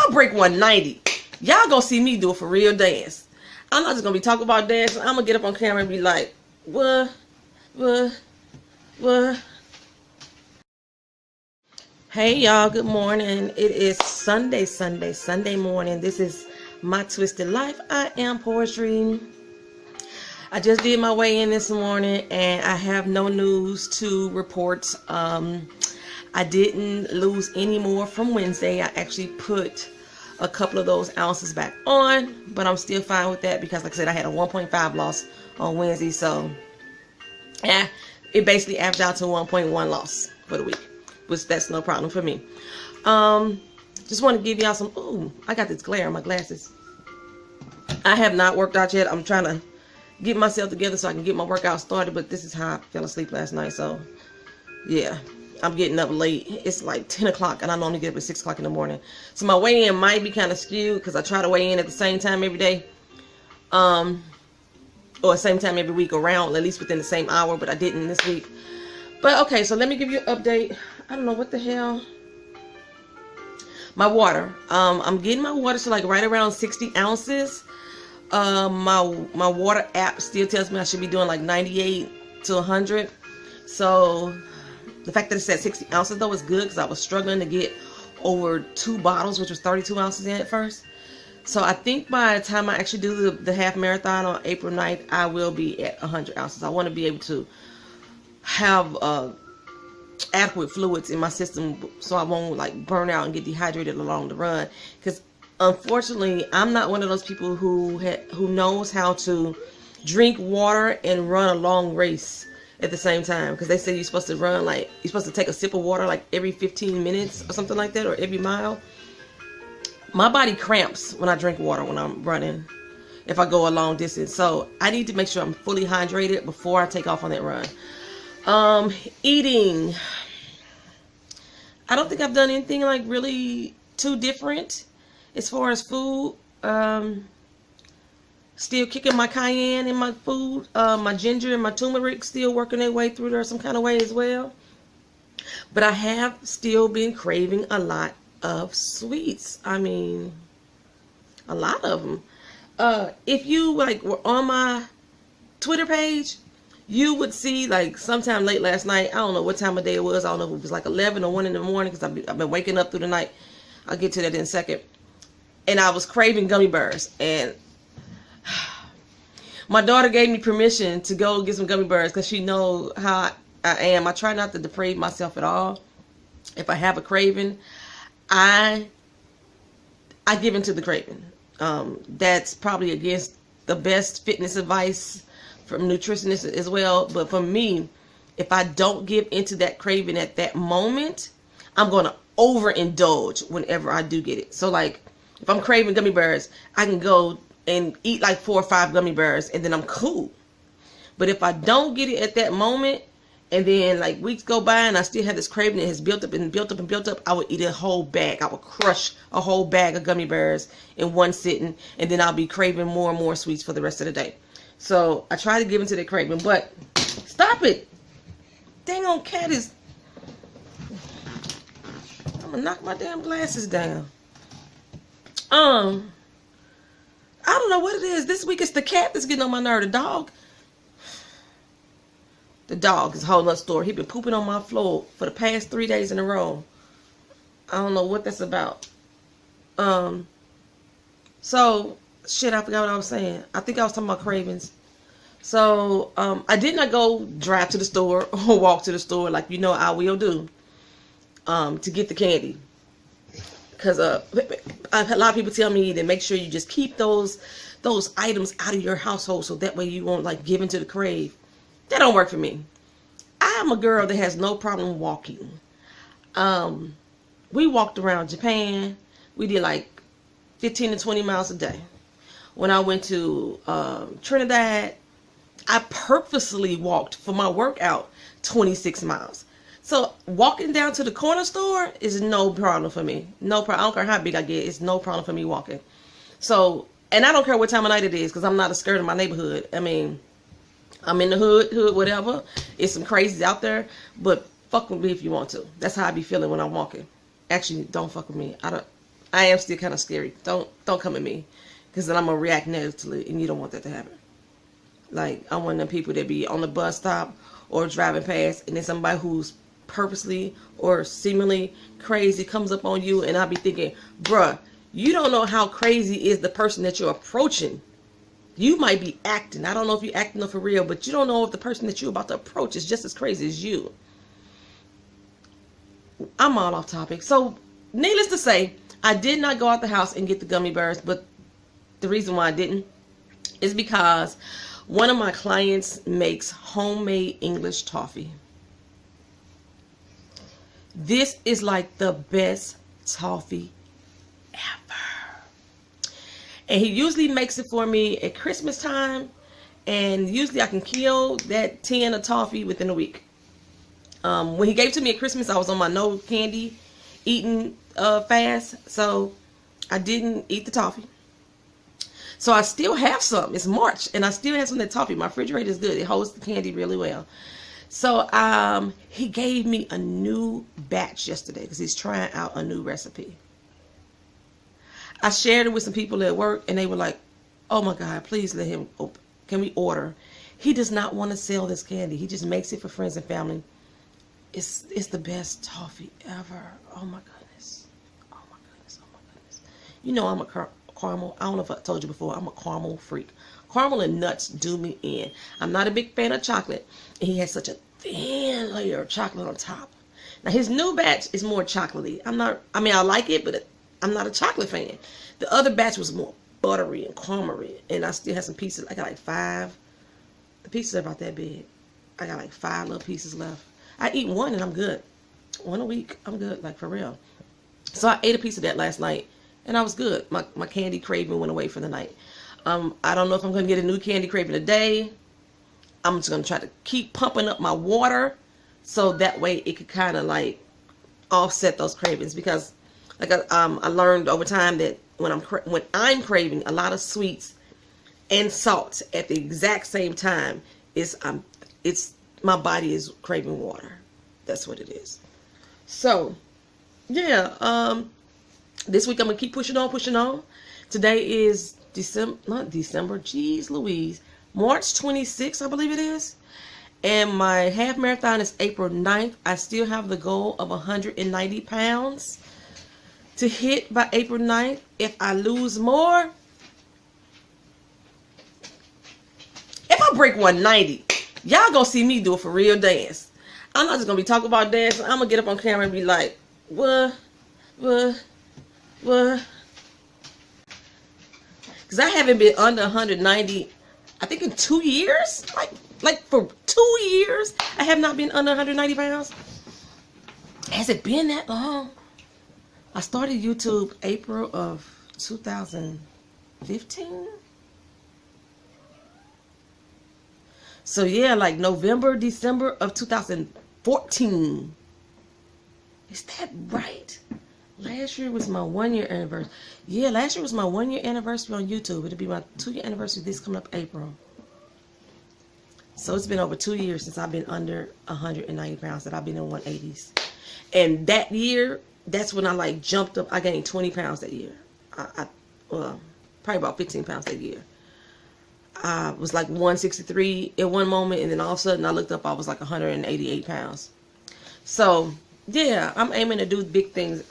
I break 190, y'all gonna see me do a for real dance. I'm not just gonna be talking about dancing. I'm gonna get up on camera and be like, what? Hey y'all, good morning. It is Sunday morning. This is my twisted life. I am poetry. I just did my weigh in this morning and I have no news to report. I didn't lose any more from Wednesday. I actually put a couple of those ounces back on, but I'm still fine with that because, like I said, I had a 1.5 loss on Wednesday. So yeah, it basically averaged out to 1.1 loss for the week, which that's no problem for me. Just want to give y'all some, ooh, I got this glare on my glasses. I have not worked out yet. I'm trying to get myself together so I can get my workout started, but this is how I fell asleep last night. So yeah, I'm getting up late. It's like 10 o'clock and I normally get up at 6 o'clock in the morning. So my weigh-in might be kind of skewed because I try to weigh in at the same time every day. Or the same time every week, around at least within the same hour, but I didn't this week. But okay, so let me give you an update. I don't know what the hell. My water. I'm getting my water to like right around 60 ounces. My water app still tells me I should be doing like 98 to 100. So the fact that it said 60 ounces though is good because I was struggling to get over 2 bottles, which was 32 ounces in at first. So I think by the time I actually do the half marathon on April 9th, I will be at 100 ounces. I want to be able to have adequate fluids in my system so I won't like burn out and get dehydrated along the run. Because unfortunately, I'm not one of those people who knows how to drink water and run a long race at the same time. Because they say you're supposed to run like, you're supposed to take a sip of water like every 15 minutes or something like that, or every mile. My body cramps when I drink water when I'm running, if I go a long distance. So I need to make sure I'm fully hydrated before I take off on that run. Eating. I don't think I've done anything like really too different as far as food. Still kicking my cayenne in my food. My ginger and my turmeric still working their way through there some kind of way as well. But I have still been craving a lot of sweets. I mean, a lot of them. If you like were on my Twitter page, you would see like sometime late last night, I don't know what time of day it was. I don't know if it was like 11 or 1 in the morning because I've been waking up through the night. I'll get to that in a second. And I was craving gummy bears. And my daughter gave me permission to go get some gummy bears because she knows how I am. I try not to deprave myself at all. If I have a craving, I give into the craving. That's probably against the best fitness advice from nutritionists as well. But for me, if I don't give into that craving at that moment, I'm going to overindulge whenever I do get it. So like if I'm craving gummy bears, I can go and eat like 4 or 5 gummy bears and then I'm cool. But if I don't get it at that moment, and then like weeks go by and I still have this craving that has built up and built up and built up, I would eat a whole bag. I would crush a whole bag of gummy bears in one sitting, and then I'll be craving more and more sweets for the rest of the day. So I try to give into that craving, but stop it. Dang on cat is, I'm gonna knock my damn glasses down. I don't know what it is. This week it's the cat that's getting on my nerve. The dog is a whole nother story. He been pooping on my floor for the past 3 days in a row. I don't know what that's about. So, shit, I forgot what I was saying. I think I was talking about cravings. So, I did not go drive to the store or walk to the store like you know I will do to get the candy. Because a lot of people tell me to make sure you just keep those items out of your household so that way you won't like give into the crave. That don't work for me. I am a girl that has no problem walking. We walked around Japan. We did like 15 to 20 miles a day. When I went to Trinidad, I purposely walked for my workout 26 miles. So walking down to the corner store is no problem for me. No problem. I don't care how big I get. It's no problem for me walking. So, and I don't care what time of night it is because I'm not a skirt in my neighborhood. I mean, I'm in the hood, whatever. It's some crazies out there, but fuck with me if you want to. That's how I be feeling when I'm walking. Actually, don't fuck with me. I am still kind of scary. Don't come at me, because then I'm gonna react negatively, and you don't want that to happen. Like, I'm one of them people that be on the bus stop or driving past, and then somebody who's purposely or seemingly crazy comes up on you, and I'll be thinking, bruh, you don't know how crazy is the person that you're approaching. You might be acting. I don't know if you're acting for real, but you don't know if the person that you're about to approach is just as crazy as you. I'm all off topic. So, needless to say, I did not go out the house and get the gummy bears, but the reason why I didn't is because one of my clients makes homemade English toffee. This is like the best toffee ever. And he usually makes it for me at Christmas time, and usually I can kill that tin of toffee within a week. When he gave it to me at Christmas, I was on my no candy eating fast, so I didn't eat the toffee. So I still have some. It's March, and I still have some of that toffee. My refrigerator is good. It holds the candy really well. So he gave me a new batch yesterday because he's trying out a new recipe. I shared it with some people at work, and they were like, oh my God, please let him open. Can we order? He does not want to sell this candy. He just makes it for friends and family. It's the best toffee ever. Oh my goodness. Oh my goodness. Oh my goodness. You know I'm a caramel. I don't know if I told you before. I'm a caramel freak. Caramel and nuts do me in. I'm not a big fan of chocolate. And he has such a thin layer of chocolate on top. Now his new batch is more chocolatey. I like it, but I'm not a chocolate fan. The other batch was more buttery and caramely. And I still have some pieces. I got like 5. The pieces are about that big. I got like 5 little pieces left. I eat one and I'm good. One a week, I'm good, like for real. So I ate a piece of that last night and I was good. My candy craving went away for the night. I don't know if I'm going to get a new candy craving today. I'm just going to try to keep pumping up my water so that way it could kind of like offset those cravings, because like I learned over time that when I'm craving a lot of sweets and salts at the exact same time, it's my body is craving water. That's what it is. So, yeah, this week I'm going to keep pushing on. Today is March 26th, I believe it is. And my half marathon is April 9th. I still have the goal of 190 pounds to hit by April 9th. If I lose more, if I break 190, y'all gonna see me do a for real dance. I'm not just gonna be talking about dancing. I'm gonna get up on camera and be like, what? Because I haven't been under 190, I think in 2 years. Like for 2 years, I have not been under 190 pounds. Has it been that long? I started YouTube April of 2015. So yeah, like November, December of 2014. Is that right? Last year was my 1-year anniversary. Yeah, last year was my 1-year anniversary on YouTube. It'll be my 2-year anniversary this coming up April. So it's been over 2 years since I've been under 190 pounds, that I've been in 180s. And that year, that's when I like jumped up. I gained 20 pounds that year. Well, probably about 15 pounds that year. I was like 163 at one moment, and then all of a sudden I looked up, I was like 188 pounds. So yeah, I'm aiming to do big things.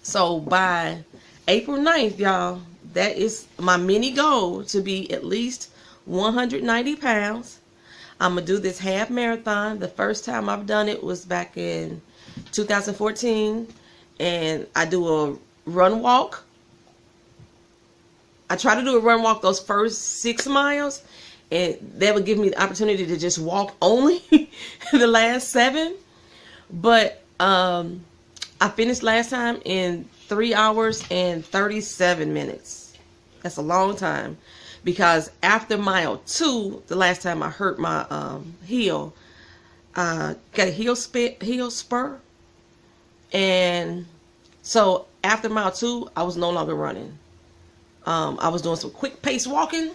So by April 9th, y'all, that is my mini goal, to be at least 190 pounds. I'm gonna do this half marathon. The first time I've done it was back in 2014, and I do a run walk. I try to do a run walk those first 6 miles, and that would give me the opportunity to just walk only the last 7. But I finished last time in 3 hours and 37 minutes. That's a long time, because after mile 2, the last time I hurt my heel, got a heel spur, and so after mile 2, I was no longer running. I was doing some quick pace walking.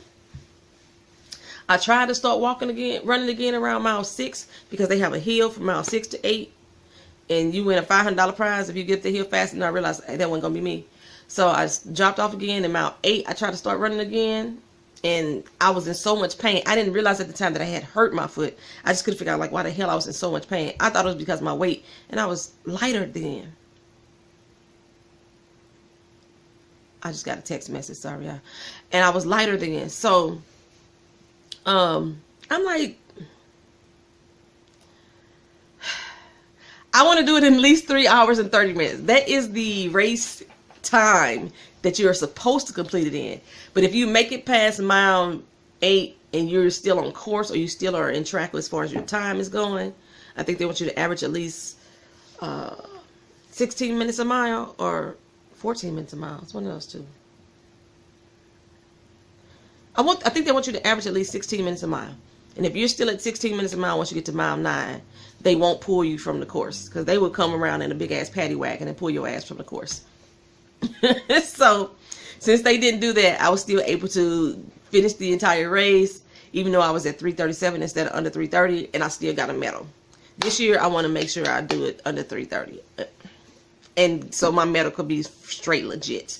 I tried to start running again around mile 6, because they have a hill from mile 6 to 8. and you win a $500 prize if you get the hill fast. And I realized, hey, that wasn't gonna be me. So I dropped off again. In mile 8, I tried to start running again, and I was in so much pain. I didn't realize at the time that I had hurt my foot. I just couldn't figure out like why the hell I was in so much pain. I thought it was because of my weight, and I was lighter then. I just got a text message, sorry, and I was lighter then. So I'm like, I want to do it in at least 3 hours and 30 minutes. That is the race time that you're supposed to complete it in. But if you make it past mile 8 and you're still on course, or you still are in track as far as your time is going, I think they want you to average at least 16 minutes a mile or 14 minutes a mile. It's one of those two. I think they want you to average at least 16 minutes a mile. And if you're still at 16 minutes a mile once you get to mile 9, they won't pull you from the course, because they will come around in a big ass paddy wagon and pull your ass from the course. So since they didn't do that, I was still able to finish the entire race, even though I was at 3:37 instead of under 3:30, and I still got a medal. This year I want to make sure I do it under 3:30, and so my medal could be straight legit.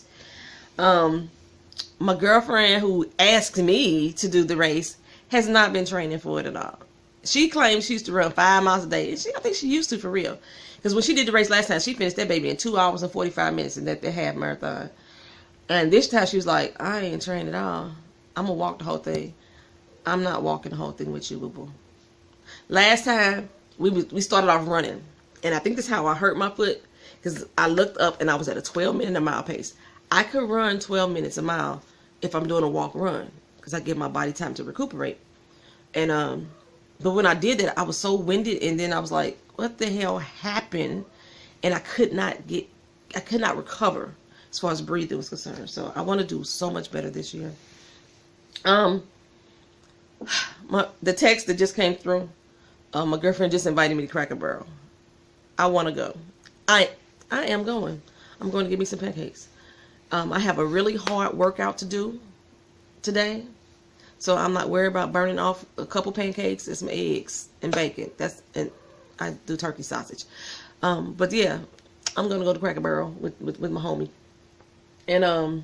My girlfriend who asked me to do the race has not been training for it at all. She claims she used to run 5 miles a day. I think she used to, for real. Because when she did the race last time, she finished that baby in 2 hours and 45 minutes in that half marathon. And this time she was like, I ain't trained at all. I'm going to walk the whole thing. I'm not walking the whole thing with you, boo-boo. Last time, we started off running. And I think that's how I hurt my foot. Because I looked up and I was at a 12-minute a mile pace. I could run 12 minutes a mile if I'm doing a walk-run, because I give my body time to recuperate. And but when I did that, I was so winded, and then I was like, what the hell happened? And I could not recover as far as breathing was concerned. So I want to do so much better this year. The text that just came through, my girlfriend just invited me to Cracker Barrel. I want to go. I am going. I'm going to get me some pancakes. I have a really hard workout to do today, so I'm not worried about burning off a couple pancakes and some eggs and bacon. And I do turkey sausage. But yeah, I'm gonna go to Cracker Barrel with my homie, and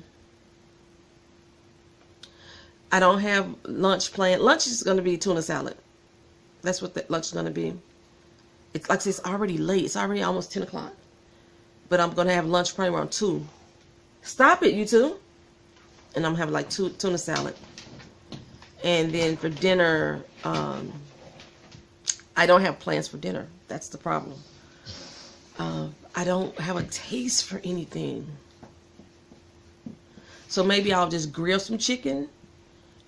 I don't have lunch planned. Lunch is gonna be tuna salad. That's what the lunch is gonna be. It's like I said, it's already late. It's already almost 10 o'clock. But I'm gonna have lunch probably around 2. Stop it, you two. And I'm having like tuna salad. And then for dinner, I don't have plans for dinner. That's the problem. I don't have a taste for anything. So maybe I'll just grill some chicken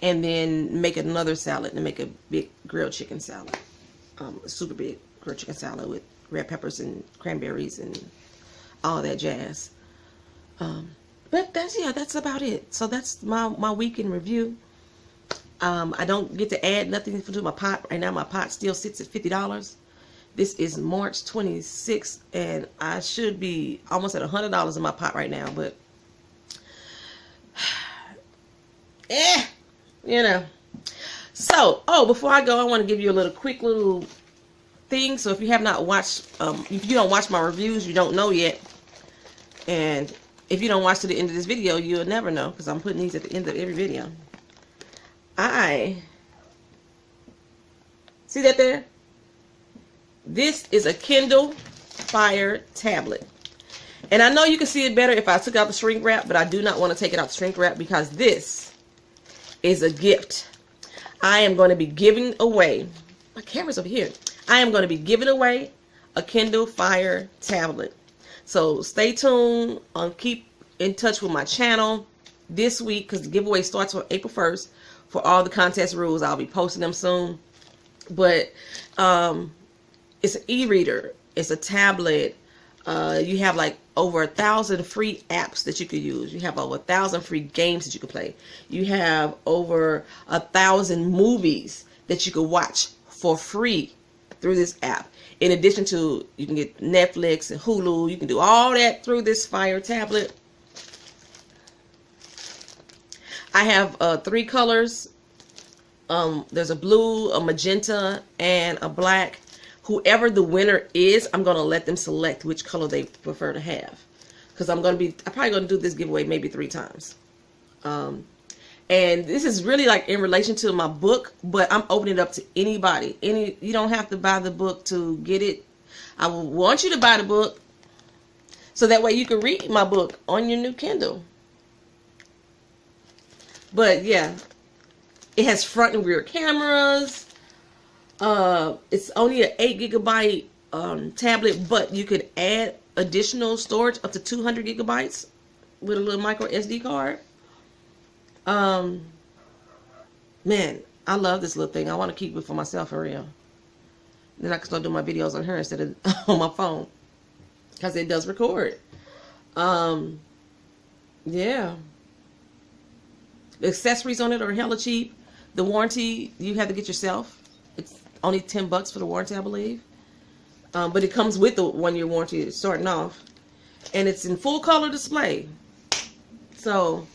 and then make another salad and make a big grilled chicken salad. A super big grilled chicken salad with red peppers and cranberries and all that jazz. But that's about it. So that's my week in review. I don't get to add nothing to my pot. Right now my pot still sits at $50. This is March 26th, and I should be almost at $100 in my pot right now, but you know. So, before I go, I want to give you a quick little thing. So if you have not watched, if you don't watch my reviews, you don't know yet. And if you don't watch to the end of this video, you'll never know, because I'm putting these at the end of every video. See that there? This is a Kindle Fire tablet. And I know you can see it better if I took out the shrink wrap, but I do not want to take it out the shrink wrap because this is a gift. I am going to be giving away, my camera's over here. I am going to be giving away a Kindle Fire tablet. So stay tuned, keep in touch with my channel this week, because the giveaway starts on April 1st. For all the contest rules, I'll be posting them soon. But it's an e-reader, it's a tablet. You have like over 1,000 free apps that you could use. You have over 1,000 free games that you could play. You have over 1,000 movies that you could watch for free through this app. In addition to, you can get Netflix and Hulu. You can do all that through this Fire tablet. I have 3 colors. There's a blue, a magenta, and a black. whoever the winner is, I'm going to let them select which color they prefer to have. Because I'm probably going to do this giveaway maybe 3 times. And this is really like in relation to my book, but I'm opening it up to anybody. You don't have to buy the book to get it. I want you to buy the book so that way you can read my book on your new Kindle. But yeah, it has front and rear cameras. It's only an 8 gigabyte tablet, but you could add additional storage up to 200 gigabytes with a little micro SD card. Man, I love this little thing. I want to keep it for myself for real. Then I can start doing my videos on her instead of on my phone, because it does record. Yeah. The accessories on it are hella cheap. The warranty you have to get yourself. It's only $10 for the warranty, I believe. But it comes with the 1-year warranty starting off, and it's in full color display. So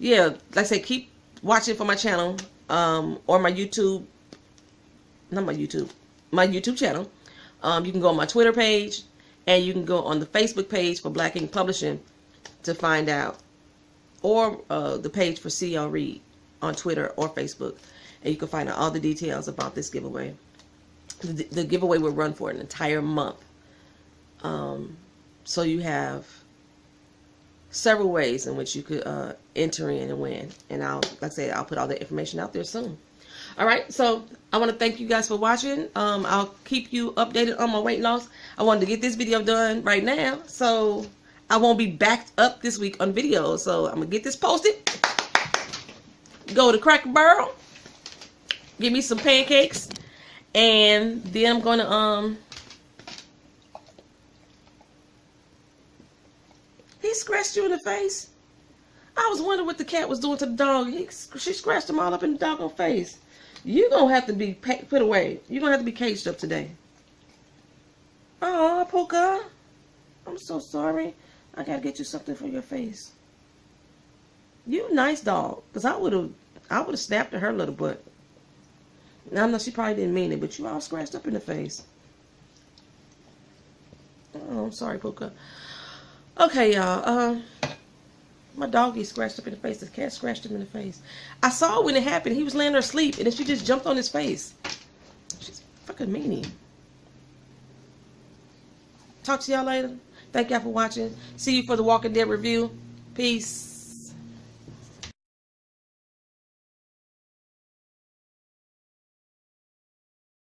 yeah, like I say, keep watching for my channel, or my YouTube, my YouTube channel. You can go on my Twitter page, and you can go on the Facebook page for Black Ink Publishing to find out, or the page for CL Read on Twitter or Facebook, and you can find out all the details about this giveaway. The giveaway will run for an entire month. So you have several ways in which you could enter in and win. And like I said, I'll put all the information out there soon. All right, so I want to thank you guys for watching. I'll keep you updated on my weight loss. I wanted to get this video done right now, so I won't be backed up this week on videos. So I'm gonna get this posted. Go to Cracker Barrel, give me some pancakes, and then I'm gonna He scratched you in the face. I was wondering what the cat was doing to the dog. She scratched him all up in the doggone face. You're going to have to be put away. You're going to have to be caged up today. Oh, Polka. I'm so sorry. I got to get you something for your face. You a nice dog. Because I would have snapped at her little butt. Now, I know she probably didn't mean it, but you all scratched up in the face. Oh, I'm sorry, Polka. Okay, y'all. My doggy scratched up in the face. The cat scratched him in the face. I saw when it happened. He was laying there asleep, and then she just jumped on his face. She's fucking meanie. Talk to y'all later. Thank y'all for watching. See you for the Walking Dead review. Peace.